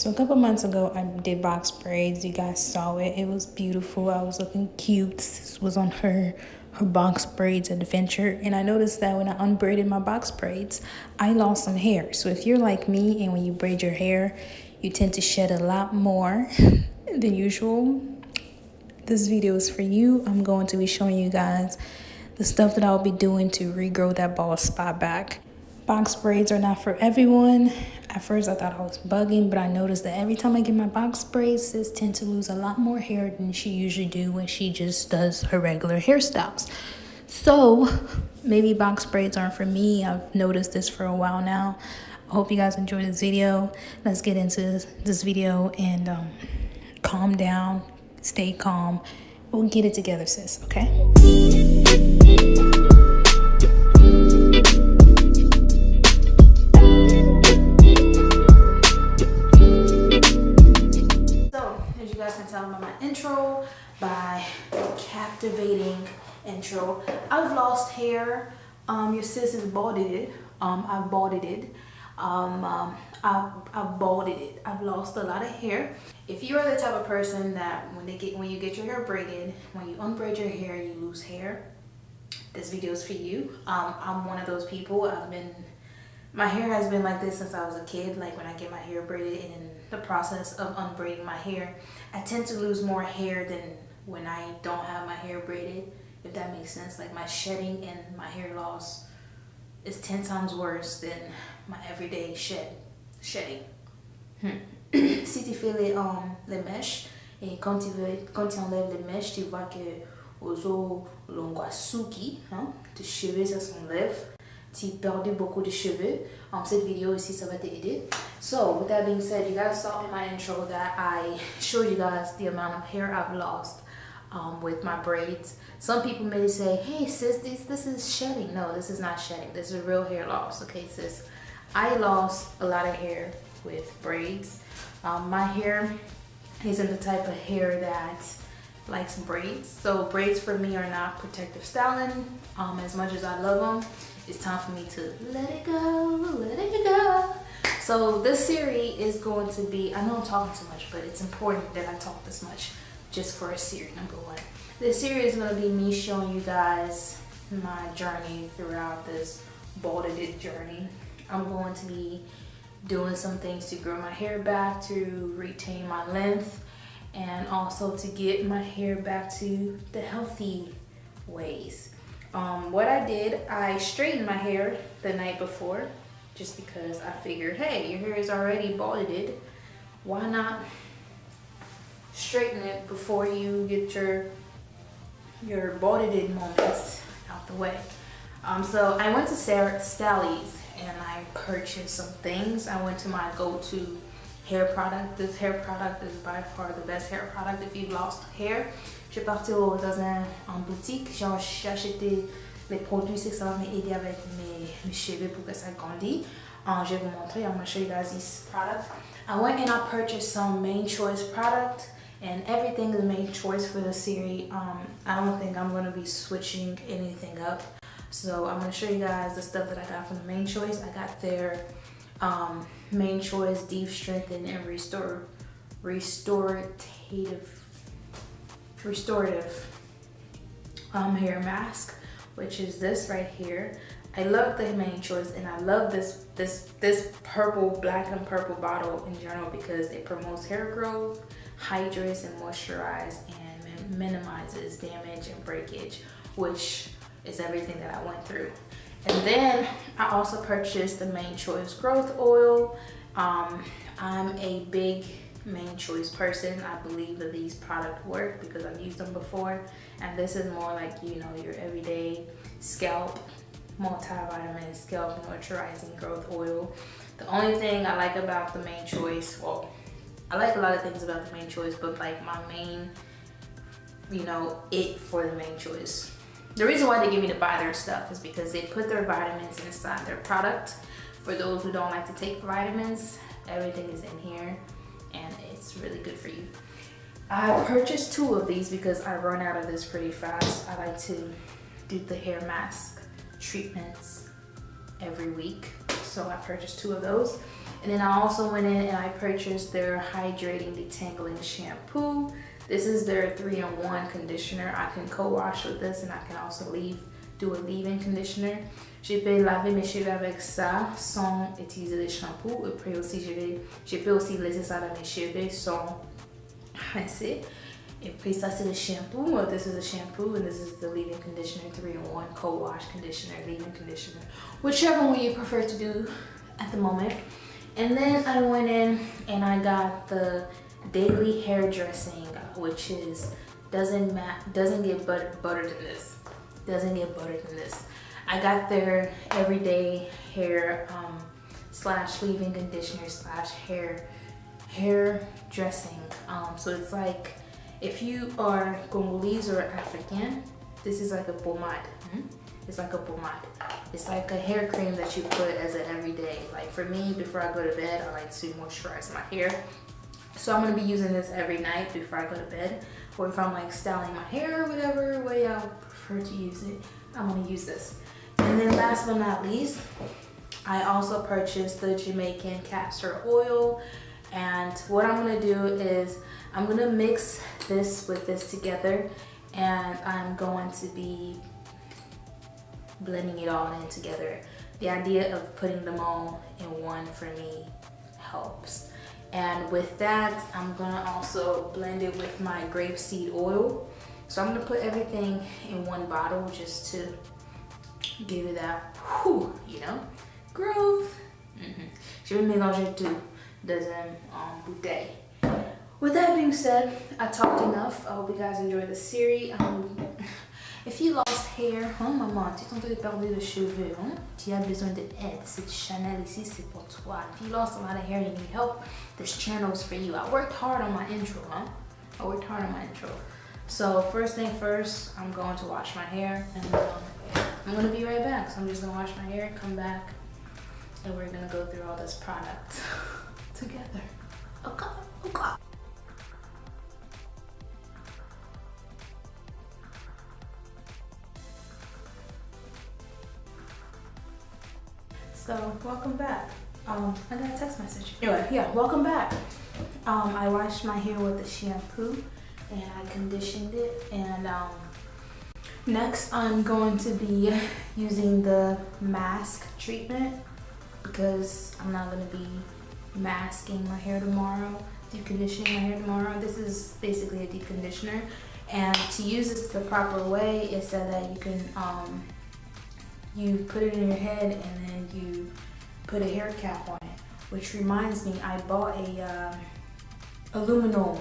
So a couple months ago, I did box braids. You guys saw it. It was beautiful. I was looking cute. This was on her box braids adventure. And I noticed that when I unbraided my box braids, I lost some hair. So if you're like me and when you braid your hair, you tend to shed a lot more than usual, this video is for you. I'm going to be showing you guys the stuff that I'll be doing to regrow that bald spot back. Box braids are not for everyone. At first I thought I was bugging, but I noticed that every time I get my box braids, sis tends to lose a lot more hair than she usually do when she just does her regular hairstyles. So maybe box braids aren't for me. I've noticed this for a while now. I hope you guys enjoy this video. Let's get into this video and calm down, stay calm. We'll get it together, sis, okay? Tell by my intro, by captivating intro. I've lost hair. Your sis is balded. I've balded it. I've balded it. I've lost a lot of hair. If you are the type of person that when you get your hair braided, when you unbraid your hair, you lose hair, this video is for you. I'm one of those people. My hair has been like this since I was a kid. Like when I get my hair braided and in the process of unbraiding my hair, I tend to lose more hair than when I don't have my hair braided, if that makes sense. Like my shedding and my hair loss is 10 times worse than my everyday shedding. Si tu fais les mèches, et quand tu enlèves les mèches, tu vois que aux os longuasuki, tes cheveux ça s'enlève. Tu perds beaucoup de cheveux. Cette vidéo ici, ça va t'aider. So, with that being said, you guys saw in my intro that I showed you guys the amount of hair I've lost with my braids. Some people may say, hey sis, this is shedding. No, this is not shedding. This is real hair loss. Okay, sis. I lost a lot of hair with braids. My hair isn't the type of hair that likes braids. So braids for me are not protective styling. As much as I love them, it's time for me to let it go. So this series is going to be, I know I'm talking too much, but it's important that I talk this much just for a series, number one. This series is going to be me showing you guys my journey throughout this balded journey. I'm going to be doing some things to grow my hair back, to retain my length, and also to get my hair back to the healthy ways. What I did, I straightened my hair the night before just because I figured, hey, your hair is already balded. Why not straighten it before you get your balded moments out the way? So I went to Sally's and I purchased some things. I went to my go-to hair product. This hair product is by far the best hair product if you've lost hair. Je suis partie en boutique, j'ai acheté les produits, c'est que ça va m'aider avec mes cheveux pour que ça grandisse. Je vais vous montrer, I'm going to show you guys this product. I went and I purchased some Main Choice product, and everything is Main Choice for the series. I don't think I'm going to be switching anything up. So I'm going to show you guys the stuff that I got from the Main Choice. I got their Main Choice Deep Strengthen and restorative hair mask, which is this right here. I love the Main Choice, and I love this purple, black and purple bottle in general because it promotes hair growth, hydrates and moisturizes, and minimizes damage and breakage, which is everything that I went through. And then I also purchased the Main Choice Growth Oil. I'm a big Main Choice person. I believe that these products work because I've used them before, and this is more like, you know, your everyday scalp multivitamin, scalp moisturizing growth oil. The only thing I like about the Main Choice, well, I like a lot of things about the Main Choice, but like my main, you know, it for the Main Choice, the reason why they give me to buy their stuff is because they put their vitamins inside their product. For those who don't like to take vitamins, everything is in here and it's really good for you. I purchased 2 of these because I run out of this pretty fast. I like to do the hair mask treatments every week. So I purchased 2 of those. And then I also went in and I purchased their hydrating detangling shampoo. This is their 3-in-1 conditioner. I can co-wash with this and I can also do a leave-in conditioner. Je peux laver mes cheveux avec ça sans utiliser le shampoo. Après aussi, je peux aussi laisser ça dans mes cheveux sans rincer. Et puis ça c'est the shampoo. Well, this is a shampoo and this is the leave-in conditioner, 3-in-1 co-wash conditioner, leave-in conditioner. Whichever one you prefer to do at the moment. And then I went in and I got the daily hair dressing, which is doesn't get buttered than this. Doesn't get buttered than this. I got their everyday hair slash leave-in conditioner slash hair dressing. So it's like if you are Congolese or African, this is like a pomade. It's like a pomade. It's like a hair cream that you put as an everyday. Like for me, before I go to bed, I like to moisturize my hair. So I'm gonna be using this every night before I go to bed. Or if I'm like styling my hair or whatever way I prefer to use it, I'm gonna use this. And then last but not least, I also purchased the Jamaican castor oil. And what I'm gonna do is I'm gonna mix this with this together and I'm going to be blending it all in together. The idea of putting them all in one for me helps. And with that, I'm gonna also blend it with my grapeseed oil. So I'm gonna put everything in one bottle just to give it that, you know, growth. Je vais mélanger tout dans une bouteille. With that being said, I talked enough. I hope you guys enjoyed the series. If you lost hair, maman, tu es en train de perdre les cheveux, tu as besoin d'aide. Cette Chanel ici, c'est pour toi. If you lost a lot of hair and you need help, this channel is for you. I worked hard on my intro, I worked hard on my intro. So first thing first, I'm going to wash my hair and I'm gonna be right back. So I'm just gonna wash my hair, come back, and we're gonna go through all this product together. Okay, okay. So welcome back. I got a text message. Anyway, yeah, welcome back. I washed my hair with the shampoo and I conditioned it. And next I'm going to be using the mask treatment because I'm not going to be masking my hair tomorrow, deep conditioning my hair tomorrow. This is basically a deep conditioner. And to use this the proper way, it said that you can you put it in your head and then you put a hair cap on it, which reminds me, I bought a aluminum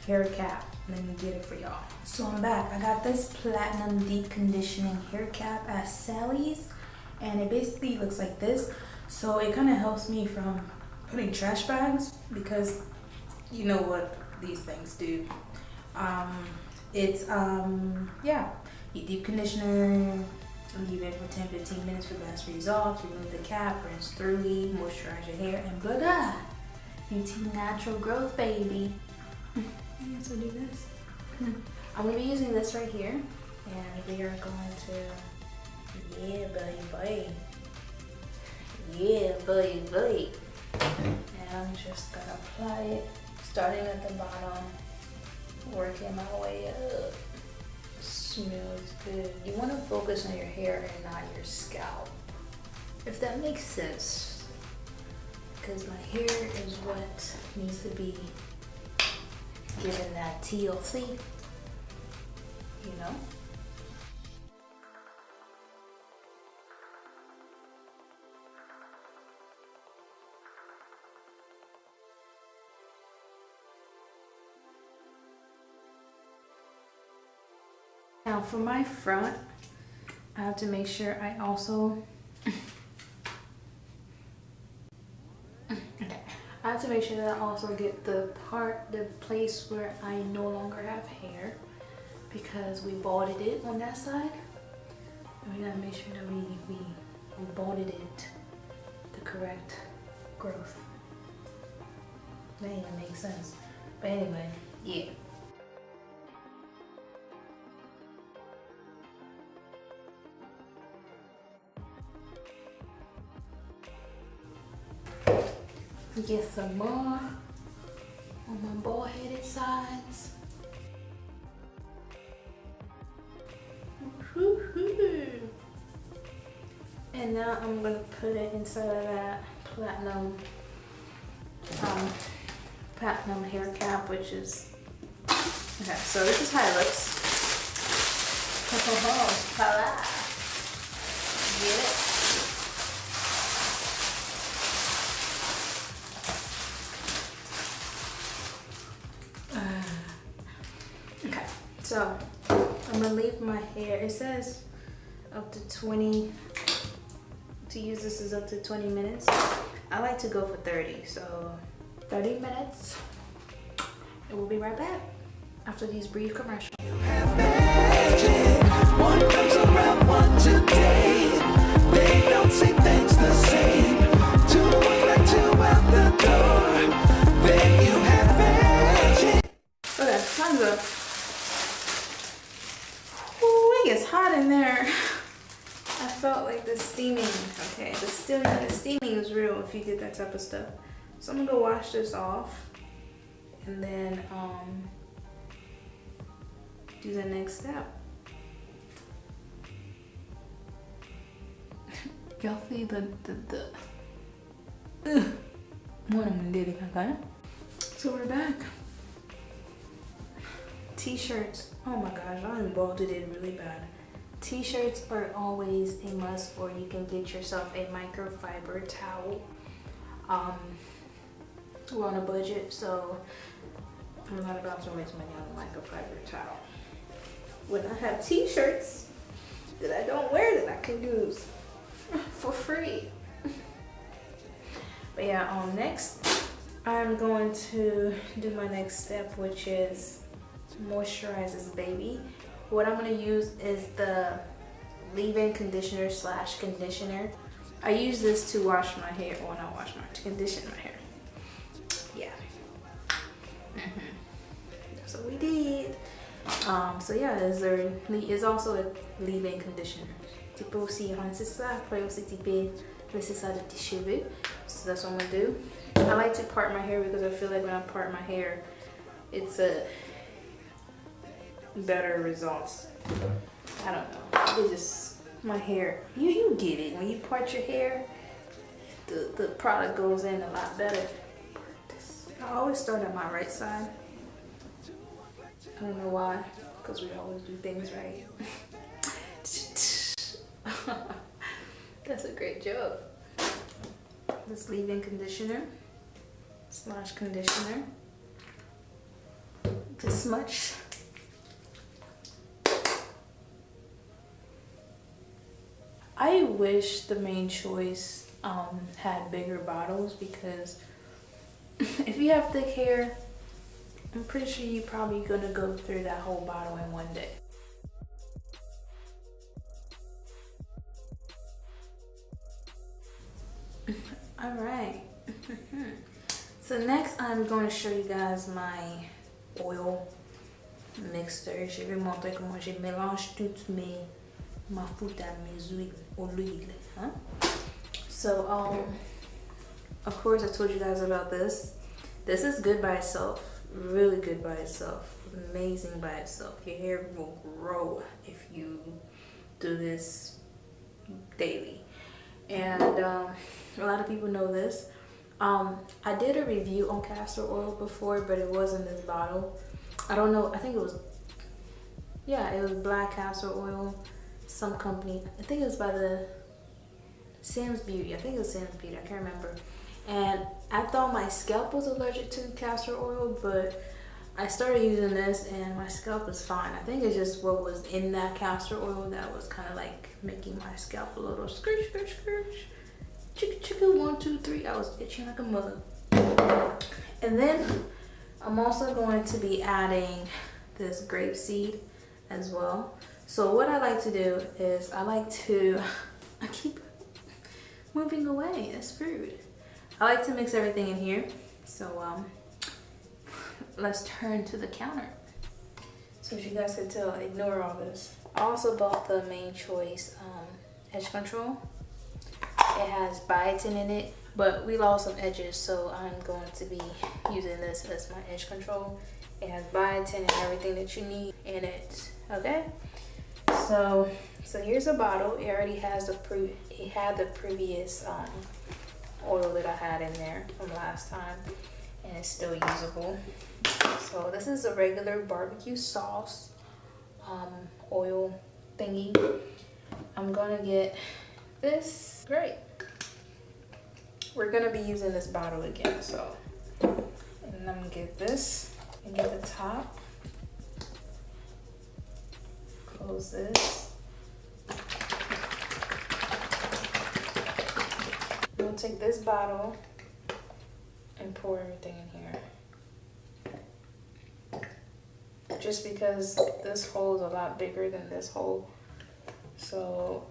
hair cap. Let me get it for y'all. So I'm back. I got this platinum deep conditioning hair cap at Sally's and it basically looks like this. So it kind of helps me from putting trash bags because you know what these things do. Yeah, you deep conditioner, leave it for 10-15 minutes for best results. Remove the cap, rinse thoroughly, moisturize your hair, and blah. Beauty natural growth, baby. So do this. I'm gonna be using this right here, and we are going to, yeah, buddy. And I'm just gonna apply it, starting at the bottom, working my way up. Smooth, good. You want to focus on your hair and not your scalp, if that makes sense, because my hair is what needs to be given that TLC, you know. Now for my front, I have to make sure I also I have to make sure that I also get the place where I no longer have hair because we balded it on that side. And we gotta make sure that we balded it the correct growth. That even makes sense. But anyway, yeah. get some more on my bald-headed sides. And now I'm gonna put it inside of that platinum hair cap, which is okay. So this is how it looks. Voila. Get it? Okay, so I'm gonna leave my hair. It says up to 20. To use this is up to 20 minutes. I like to go for 30, so 30 minutes. And we'll be right back after these brief commercials. One comes around once a day. They don't say things the same. Two like two out the door. Then you have magic. Okay, time's up. Ooh, it gets hot in there. I felt like the steaming. Okay, the steaming is real if you did that type of stuff. So I'm gonna go wash this off and then do the next step. Y'all see the so we're back. T-shirts. Oh my gosh, I embalded it really bad. T-shirts are always a must, or you can get yourself a microfiber towel. We're on a budget, so I'm not about to waste money on a microfiber towel. When I have T-shirts that I don't wear that I can use for free. But yeah, next I'm going to do my next step, which is moisturize this baby. What I'm going to use is the leave-in conditioner / conditioner. I use this to wash my hair, or not wash my, to condition my hair. Yeah. That's what we did. So yeah, it's also a leave-in conditioner. Tu peux aussi rincer ça, après aussi tu peux laisser ça de tes cheveux. So that's what I'm going to do. I like to part my hair because I feel like when I part my hair, it's a better results. I don't know. It's just my hair. You get it. When you part your hair, the product goes in a lot better. I always start on my right side. I don't know why, because we always do things right. That's a great joke. This leave-in conditioner / conditioner. This much. I wish the Main Choice had bigger bottles, because if you have thick hair, I'm pretty sure you're probably gonna go through that whole bottle in one day. All right. So next I'm going to show you guys my oil mixture. Je vais montrer comment je mélange toutes ma food à mes huiles. Huh? So of course I told you guys about this. This is good by itself, really good by itself, amazing by itself. Your hair will grow if you do this daily. And a lot of people know this. I did a review on castor oil before, but it wasn't this bottle. I don't know, I think it was, yeah, it was black castor oil, some company. I think it was by the Sam's Beauty. I think it was Sam's Beauty, I can't remember. And I thought my scalp was allergic to castor oil, but I started using this and my scalp is fine. I think it's just what was in that castor oil that was kind of like making my scalp a little scratch. Chicka chicka 1 2 3. I was itching like a mug. And then I'm also going to be adding this grapeseed as well. So what I like to do is I keep moving away. That's rude. I like to mix everything in here. So let's turn to the counter. So as you guys can tell, ignore all this. I also bought the Main Choice edge control. It has biotin in it. but we lost some edges, so I'm going to be using this as my edge control. It has biotin and everything that you need in it. Okay, so here's a bottle. It already has the previous oil that I had in there from last time, and it's still usable. So this is a regular barbecue sauce oil thingy. I'm gonna get this. Great. We're gonna be using this bottle again, so, and I'm gonna get this and get the top. Close this. I'm gonna take this bottle and pour everything in here. Just because this hole is a lot bigger than this hole. So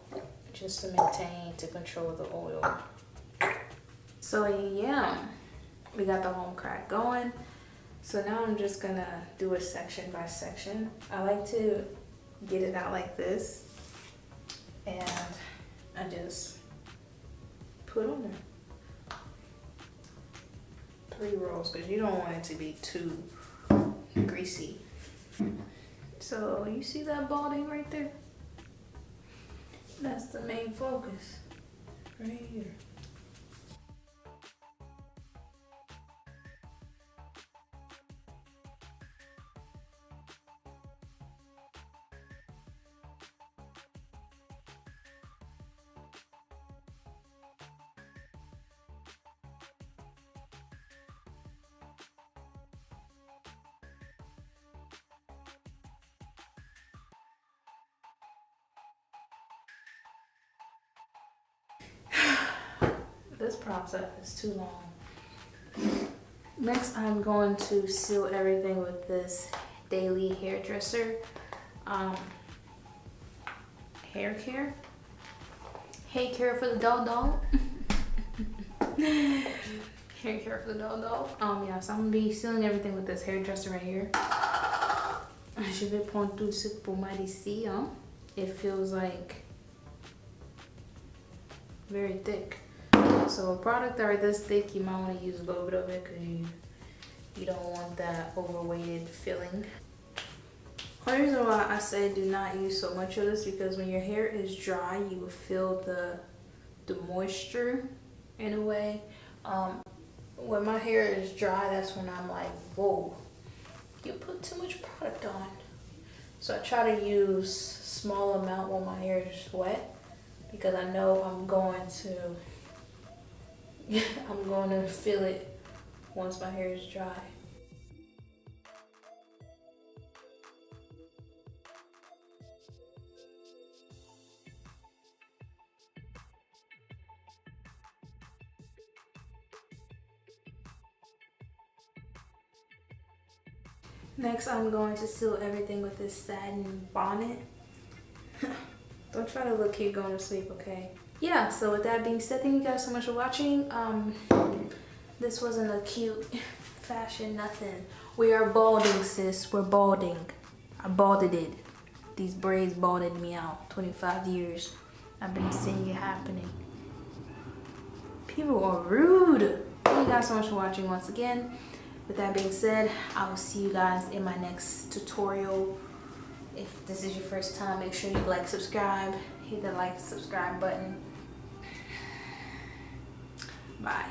just to maintain, to control the oil. So yeah, we got the home crack going. So now I'm just gonna do it section by section. I like to get it out like this, and I just put on there 3 rolls, because you don't want it to be too greasy. So you see that balding right there? That's the main focus right here. This process is too long. Next, I'm going to seal everything with this daily hairdresser hair care. Hair care for the doll. Hair care for the doll. Yeah, so I'm gonna be sealing everything with this hairdresser right here. Je vais prendre tout cette pommade ici. It feels like very thick. So a product that are this thick, you might want to use a little bit of it, because you don't want that overweighted feeling. The reason why I say do not use so much of this, because when your hair is dry, you will feel the moisture in a way. When my hair is dry, that's when I'm like, whoa, you put too much product on. So I try to use small amount when my hair is wet, because I know I'm going to feel it once my hair is dry. Next, I'm going to seal everything with this satin bonnet. Don't try to look here going to sleep, okay? Yeah, so with that being said, thank you guys so much for watching. This wasn't a cute fashion, nothing. We are balding, sis. We're balding. I balded it. These braids balded me out. 25 years. I've been seeing it happening. People are rude. Thank you guys so much for watching once again. With that being said, I will see you guys in my next tutorial. If this is your first time, make sure you like, subscribe, hit the like, subscribe button. Bye.